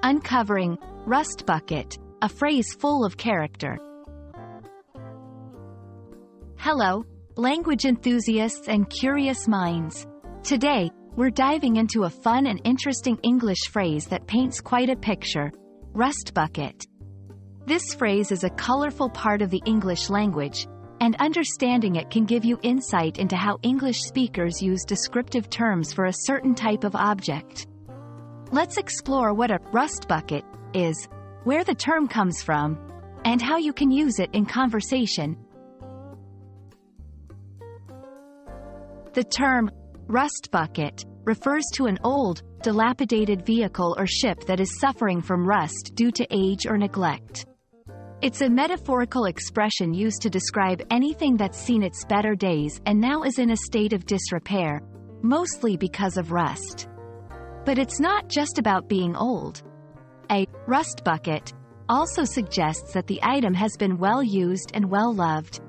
Uncovering rust bucket, a phrase full of character. Hello, language enthusiasts and curious minds. Today, we're diving into a fun and interesting English phrase that paints quite a picture: rust bucket. This phrase is a colorful part of the English language, and understanding it can give you insight into how English speakers use descriptive terms for a certain type of object. Let's explore what a rust bucket is, where the term comes from, and how you can use it in conversation. The term rust bucket refers to an old, dilapidated vehicle or ship that is suffering from rust due to age or neglect. It's a metaphorical expression used to describe anything that's seen its better days and now is in a state of disrepair, mostly because of rust. But it's not just about being old. A rust bucket also suggests that the item has been well used and well loved.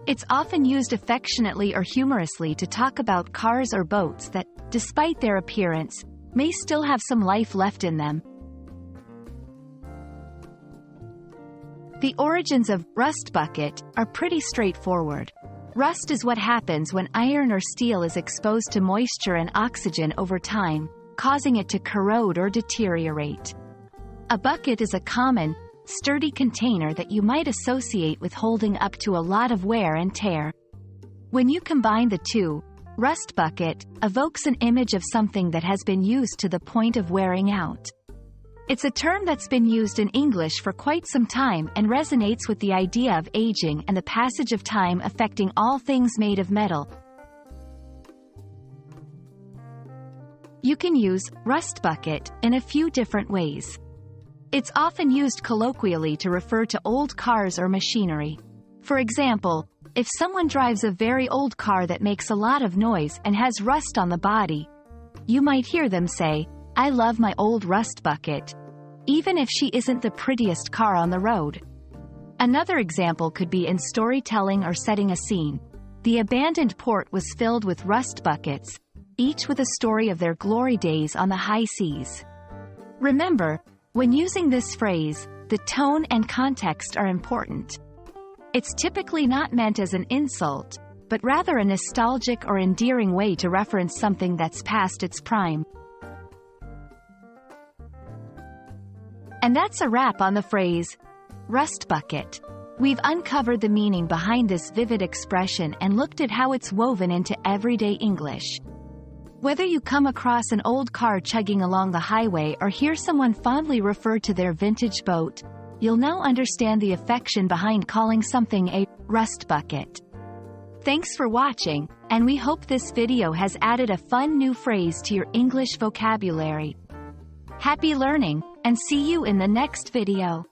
It's often used affectionately or humorously to talk about cars or boats that, despite their appearance, may still have some life left in them. The origins of rust bucket are pretty straightforward. Rust is what happens when iron or steel is exposed to moisture and oxygen over time, causing it to corrode or deteriorate. A bucket is a common, sturdy container that you might associate with holding up to a lot of wear and tear. When you combine the two, rust bucket evokes an image of something that has been used to the point of wearing out. It's a term that's been used in English for quite some time and resonates with the idea of aging and the passage of time affecting all things made of metal. You can use rust bucket in a few different ways. It's often used colloquially to refer to old cars or machinery. For example, if someone drives a very old car that makes a lot of noise and has rust on the body, you might hear them say, "I love my old rust bucket," even if she isn't the prettiest car on the road. Another example could be in storytelling or setting a scene. The abandoned port was filled with rust buckets, each with a story of their glory days on the high seas. Remember, when using this phrase, the tone and context are important. It's typically not meant as an insult, but rather a nostalgic or endearing way to reference something that's past its prime. And that's a wrap on the phrase, rust bucket. We've uncovered the meaning behind this vivid expression and looked at how it's woven into everyday English. Whether you come across an old car chugging along the highway or hear someone fondly refer to their vintage boat, you'll now understand the affection behind calling something a rust bucket. Thanks for watching, and we hope this video has added a fun new phrase to your English vocabulary. Happy learning, and see you in the next video.